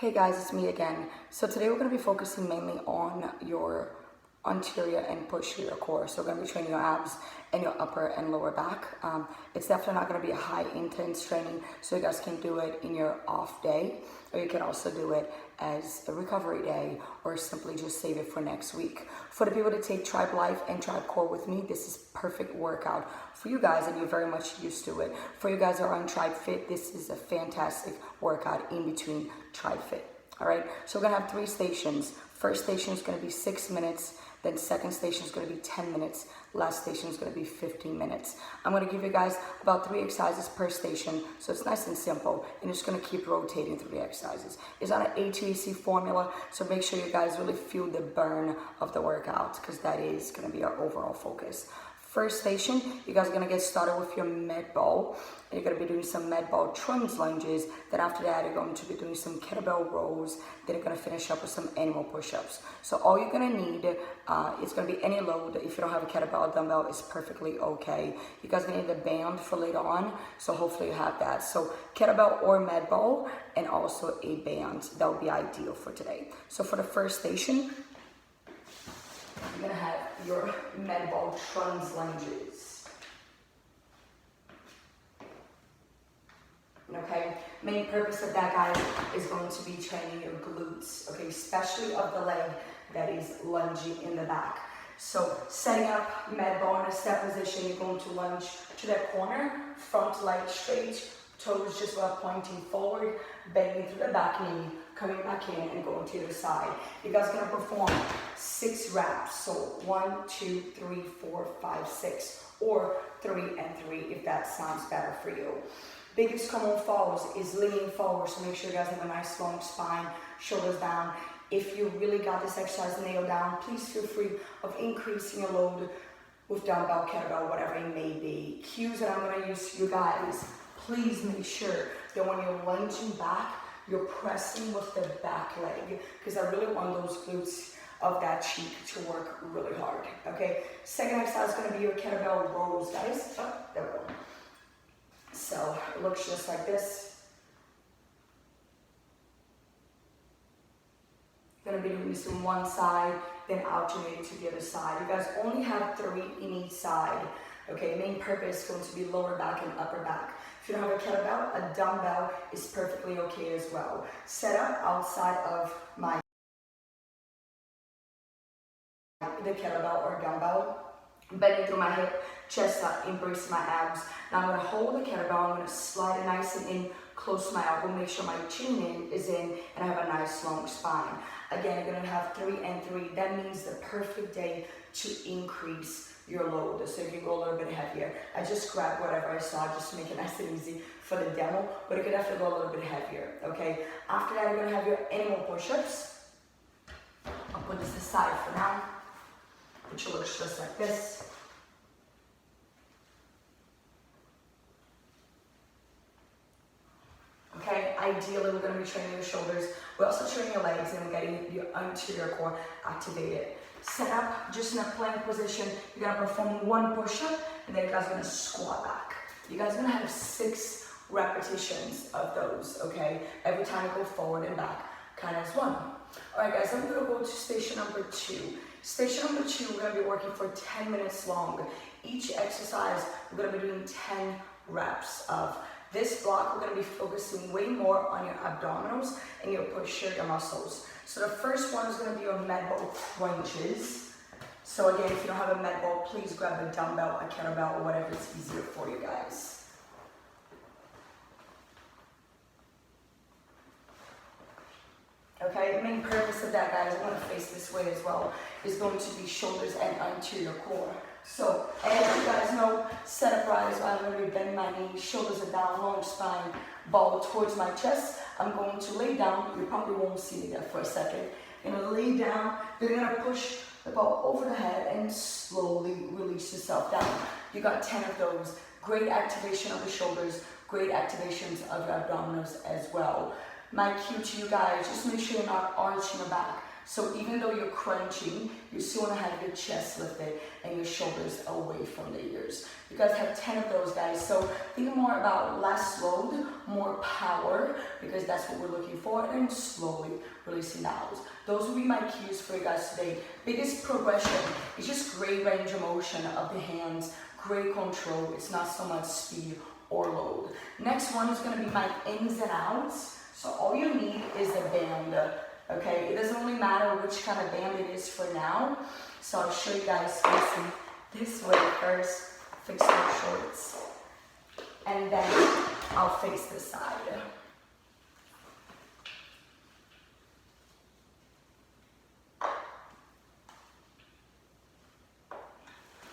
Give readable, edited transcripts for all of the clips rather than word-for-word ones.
Hey guys, it's me again. So today we're going to be focusing mainly on your anterior and posterior core. So we're going to be training your abs and your upper and lower back. It's definitely not going to be a high intense training, so you guys can do it in your off day, or you can also do it as a recovery day, or simply just save it for next week. For the people that take Tribe Life and Tribe Core with me, this is perfect workout for you guys, and you're very much used to it. For you guys that are on Tribe Fit, this is a fantastic workout in between Tribe Fit. All right, so we're gonna have 3 stations. First station is gonna be 6 minutes, then second station is gonna be 10 minutes, last station is gonna be 15 minutes. I'm gonna give you guys about 3 exercises per station, so it's nice and simple, and it's gonna keep rotating through the exercises. It's on an HVAC formula, so make sure you guys really feel the burn of the workout, because that is gonna be our overall focus. First station, you guys are gonna get started with your med ball. And you're gonna be doing some med ball trims lunges. Then after that, you're going to be doing some kettlebell rows. Then you're gonna finish up with some animal push-ups. So all you're gonna need is gonna be any load. If you don't have a kettlebell, dumbbell is perfectly okay. You guys are gonna need a band for later on, so hopefully you have that. So kettlebell or med ball, and also a band. That would be ideal for today. So for the first station, you're gonna have your med ball trims lunges. Okay, main purpose of that, guys, is going to be training your glutes, okay, especially of the leg that is lunging in the back. So setting up med ball in a step position, you're going to lunge to that corner, front leg straight, toes just about pointing forward, bending through the back knee, coming back in and going to the side. You guys are gonna perform 6 reps. So 1, 2, 3, 4, 5, 6, or 3 and 3 if that sounds better for you. Biggest common falls is leaning forward, so make sure you guys have a nice long spine, shoulders down. If you really got this exercise nailed down, please feel free of increasing your load with dumbbell, kettlebell, whatever it may be. Cues that I'm gonna use for you guys, please make sure that when you're lunging back, you're pressing with the back leg, because I really want those glutes of that cheek to work really hard, okay? Second exercise is gonna be your kettlebell rows, guys. Oh, there we go. So it looks just like this. You're gonna be doing this on one side, then alternating to the other side. You guys only have 3 in each side, okay? Main purpose is going to be lower back and upper back. If you don't have a kettlebell, a dumbbell is perfectly okay as well. Set up outside of the kettlebell or dumbbell, bending through my hip, chest up, embrace my abs. Now I'm gonna hold the kettlebell, I'm gonna slide it nice and in, close to my elbow, make sure my chin is in, and I have a nice long spine. Again, you're gonna have 3 and 3. That means the perfect day to increase your load, so you can go a little bit heavier. I just grabbed whatever I saw just to make it nice and easy for the demo, but you could definitely go a little bit heavier, okay? After that, you're gonna have your animal push-ups. I'll put this aside for now, which looks just like this. Okay, ideally we're gonna be training your shoulders. We're also training your legs, and we're getting your anterior core activated. Set up just in a plank position. You're gonna perform 1 push-up, and then you guys are gonna squat back. You guys are gonna have 6 repetitions of those, okay? Every time you go forward and back, kind of as 1. All right, guys, I'm gonna go to station number 2. Station number 2, we're gonna be working for 10 minutes long. Each exercise, we're gonna be doing 10 reps of. This block, we're gonna be focusing way more on your abdominals and your posterior muscles. So the first one is gonna be your med ball crunches. So again, if you don't have a med ball, please grab a dumbbell, a kettlebell, or whatever is easier for you guys. Okay, the main purpose of that, guys, I'm gonna face this way as well, is going to be shoulders and anterior core. So, as you guys know, set up rise, I'm going to be bending my knees, shoulders are down, long spine, ball towards my chest. I'm going to lay down. You probably won't see me there for a second. I'm going to lay down, then you're going to push the ball over the head and slowly release yourself down. You got 10 of those. Great activation of the shoulders, great activations of your abdominals as well. My cue to you guys, just make sure you're not arching your back. So even though you're crunching, you still want to have your chest lifted and your shoulders away from the ears. You guys have 10 of those, guys. So think more about less load, more power, because that's what we're looking for, and slowly releasing out. Those will be my cues for you guys today. Biggest progression is just great range of motion of the hands, great control. It's not so much speed or load. Next one is going to be my ins and outs. So all you need is a band. Okay, it doesn't really matter which kind of band it is for now. So I'll show you guys facing this way first, fix my shorts, and then I'll face this side.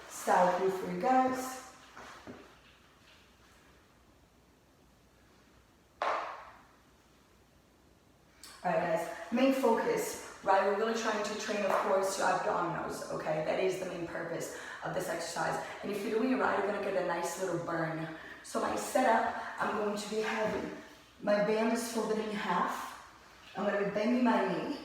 Style view for you guys. Alright guys, main focus, right? We're really trying to train, of course, your abdominals, okay? That is the main purpose of this exercise. And if you're doing it right, you're gonna get a nice little burn. So my setup, I'm going to be having, my band is folded in half. I'm gonna be bending my knee,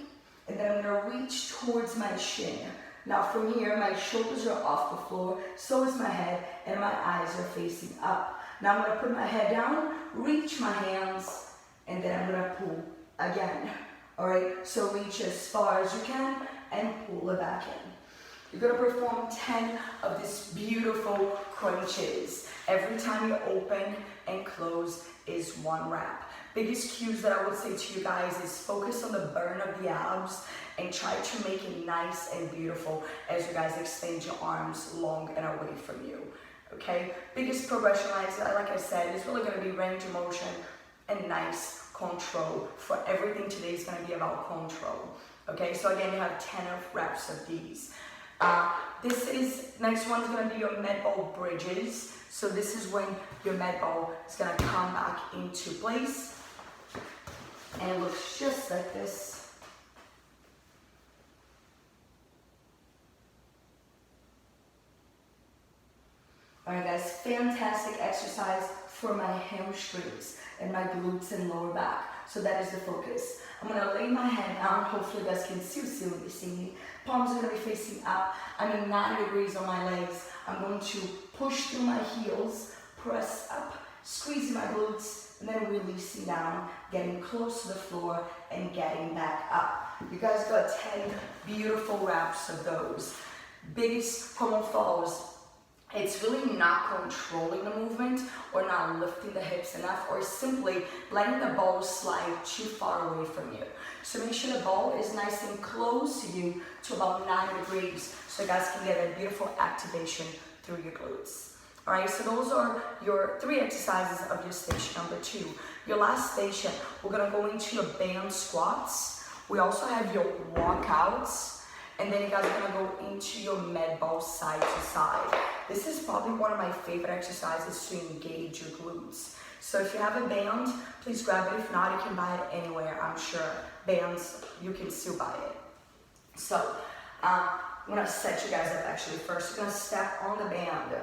and then I'm gonna reach towards my shin. Now from here, my shoulders are off the floor, so is my head, and my eyes are facing up. Now I'm gonna put my head down, reach my hands, and then I'm gonna pull again. All right, so reach as far as you can and pull it back in. You're gonna perform 10 of these beautiful crunches. Every time you open and close is 1 rep. Biggest cues that I would say to you guys is focus on the burn of the abs and try to make it nice and beautiful as you guys extend your arms long and away from you. Okay, biggest progression, like I said, is really gonna be range of motion and nice control. For everything today is going to be about control. Okay, so again, you have 10 of reps of these. Next one is going to be your med ball bridges. So this is when your med ball is going to come back into place, and it looks just like this. Alright guys, fantastic exercise for my hamstrings and my glutes and lower back. So that is the focus. I'm gonna lay my hand down. Hopefully you guys can still see me. Palms are gonna be facing up. I'm in 90 degrees on my legs. I'm going to push through my heels, press up, squeezing my glutes, and then releasing down, getting close to the floor and getting back up. You guys got 10 beautiful reps of those. Biggest problem falls, it's really not controlling the movement or not lifting the hips enough, or simply letting the ball slide too far away from you. So make sure the ball is nice and close to you, to about 90 degrees, so you guys can get a beautiful activation through your glutes. All right, so those are your 3 exercises of your station number 2. Your last station, we're gonna go into your band squats. We also have your walkouts. And then you guys are gonna go into your med ball side to side. This is probably one of my favorite exercises to engage your glutes. So if you have a band, please grab it. If not, you can buy it anywhere, I'm sure. Bands, you can still buy it. So I'm gonna set you guys up actually first. You're gonna step on the band,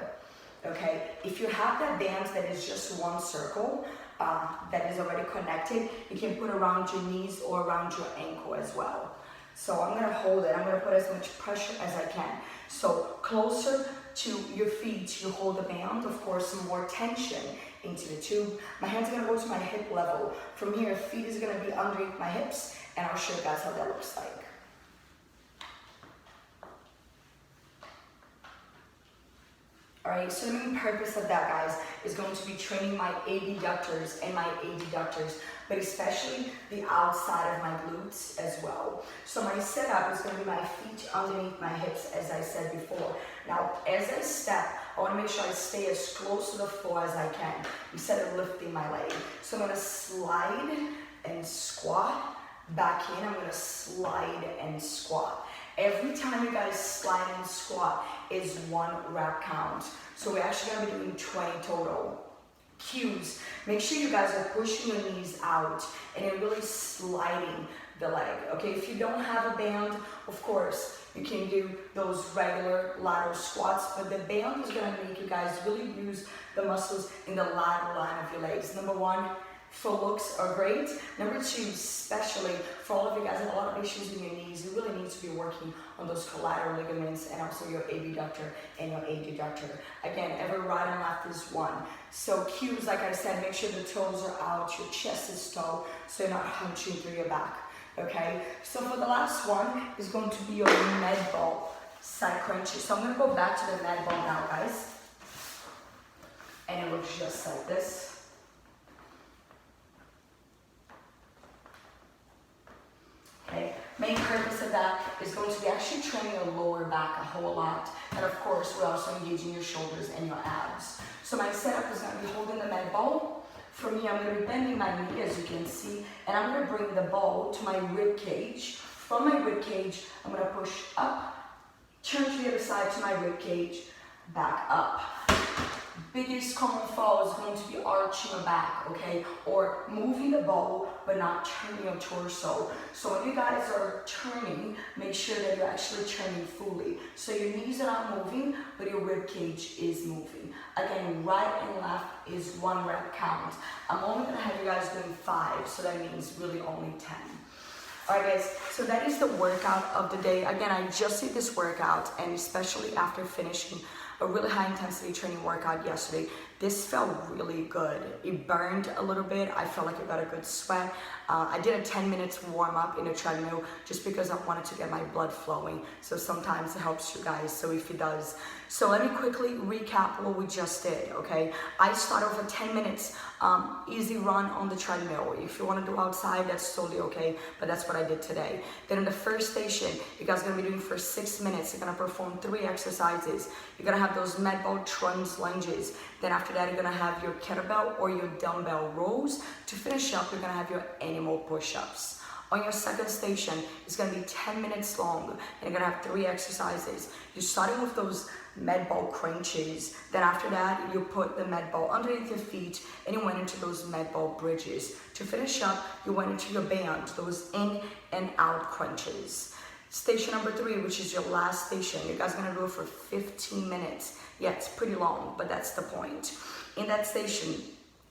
okay? If you have that band that is just one circle, that is already connected, you can put around your knees or around your ankle as well. So I'm gonna hold it. I'm gonna put as much pressure as I can. So closer to your feet, you hold the band. Of course, more tension into the tube. My hands are gonna go to my hip level. From here, feet is gonna be underneath my hips, and I'll show you guys how that looks like. Alright, so the main purpose of that, guys, is going to be training my abductors and my adductors, but especially the outside of my glutes as well. So my setup is going to be my feet underneath my hips, as I said before. Now, as I step, I want to make sure I stay as close to the floor as I can, instead of lifting my leg. So I'm going to slide and squat back in. I'm going to slide and squat. Every time you guys slide and squat is 1 rep count. So we're actually gonna be doing 20 total. Cues, make sure you guys are pushing your knees out and you're really sliding the leg, okay? If you don't have a band, of course, you can do those regular lateral squats, but the band is gonna make you guys really use the muscles in the lateral line of your legs. Number 1, for looks are great. Number two, especially for all of you guys that have a lot of issues in your knees, you really need to be working on those collateral ligaments and also your abductor and your adductor. Again, every right and left is one. So cues, like I said, make sure the toes are out, your chest is tall, so you're not hunching through your back. Okay, so for the last one is going to be your med ball side crunches. So I'm going to go back to the med ball now, guys. And it looks just like this. Okay, main purpose of that is going to be actually training your lower back a whole lot. And of course, we're also engaging your shoulders and your abs. So my setup is going to be holding the med ball. For me, I'm going to be bending my knee, as you can see, and I'm going to bring the ball to my rib cage. From my rib cage, I'm going to push up, turn to the other side to my rib cage, back up. Biggest common fall is going to be arching your back, okay? Or moving the ball, but not turning your torso. So when you guys are turning, make sure that you're actually turning fully. So your knees are not moving, but your rib cage is moving. Again, right and left is 1 rep count. I'm only gonna have you guys doing 5, so that means really only 10. All right, guys, so that is the workout of the day. Again, I just did this workout, and especially after finishing a really high intensity training workout yesterday, this felt really good. It burned a little bit. I felt like I got a good sweat. I did a 10 minutes warm up in a treadmill just because I wanted to get my blood flowing. So sometimes it helps you guys, so if it does. So let me quickly recap what we just did, okay? I started off with 10 minutes easy run on the treadmill. If you want to do outside, that's totally okay, but that's what I did today. Then in the first station, you guys are going to be doing for 6 minutes. You're going to perform 3 exercises. You're going to have those med ball trunks lunges. Then after that, you're going to have your kettlebell or your dumbbell rows. To finish up, you're going to have your animal push-ups. On your second station, it's going to be 10 minutes long, and you're going to have 3 exercises. You're starting with those med ball crunches. Then after that, you put the med ball underneath your feet, and you went into those med ball bridges. To finish up, you went into your band, those in and out crunches. Station number 3, which is your last station, you guys are going to do it for 15 minutes. Yeah, it's pretty long, but that's the point. In that station,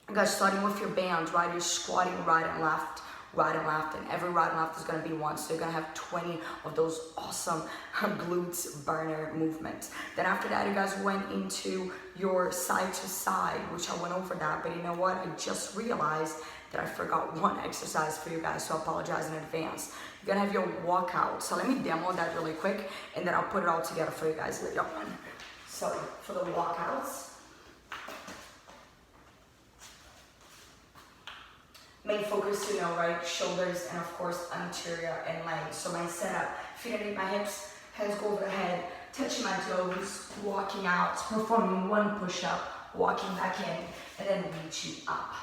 you guys starting with your band, right? You're squatting right and left, and every right and left is going to be 1. So you're going to have 20 of those awesome glutes burner movements. Then after that, you guys went into your side to side, which I went over that, but you know what? I just realized that I forgot one exercise for you guys, so I apologize in advance. You're going to have your walkout. So let me demo that really quick, and then I'll put it all together for you guys later on. So for the walkouts, main focus, you know, right? Shoulders and of course anterior and legs. So my setup, feet underneath my hips, hands go over the head, touching my toes, walking out, performing 1 push-up, walking back in, and then reaching up.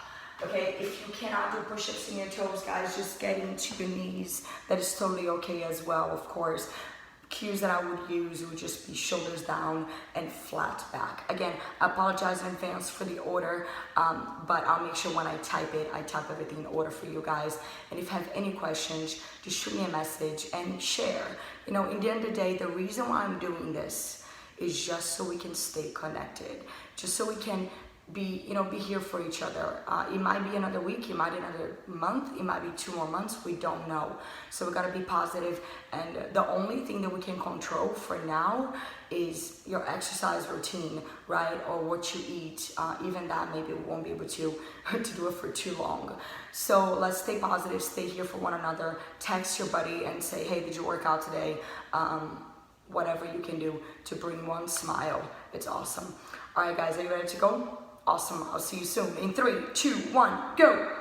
Okay, if you cannot do push-ups in your toes, guys, just get into your knees. That is totally okay as well, of course. Cues that I would use would just be shoulders down and flat back. Again, I apologize in advance for the order, but I'll make sure when I type it, I type everything in order for you guys. And if you have any questions, just shoot me a message and share. You know, in the end of the day, the reason why I'm doing this is just so we can stay connected, just so we can be, you know, be here for each other. It might be another week, it might be another month, it might be 2 more months, we don't know. So we gotta be positive, and the only thing that we can control for now is your exercise routine, right? Or what you eat. Even that, maybe we won't be able to do it for too long. So let's stay positive, stay here for one another. Text your buddy and say, hey, did you work out today? Whatever you can do to bring one smile, it's awesome. All right, guys, are you ready to go? Awesome. I'll see you soon. In 3, 2, 1, go.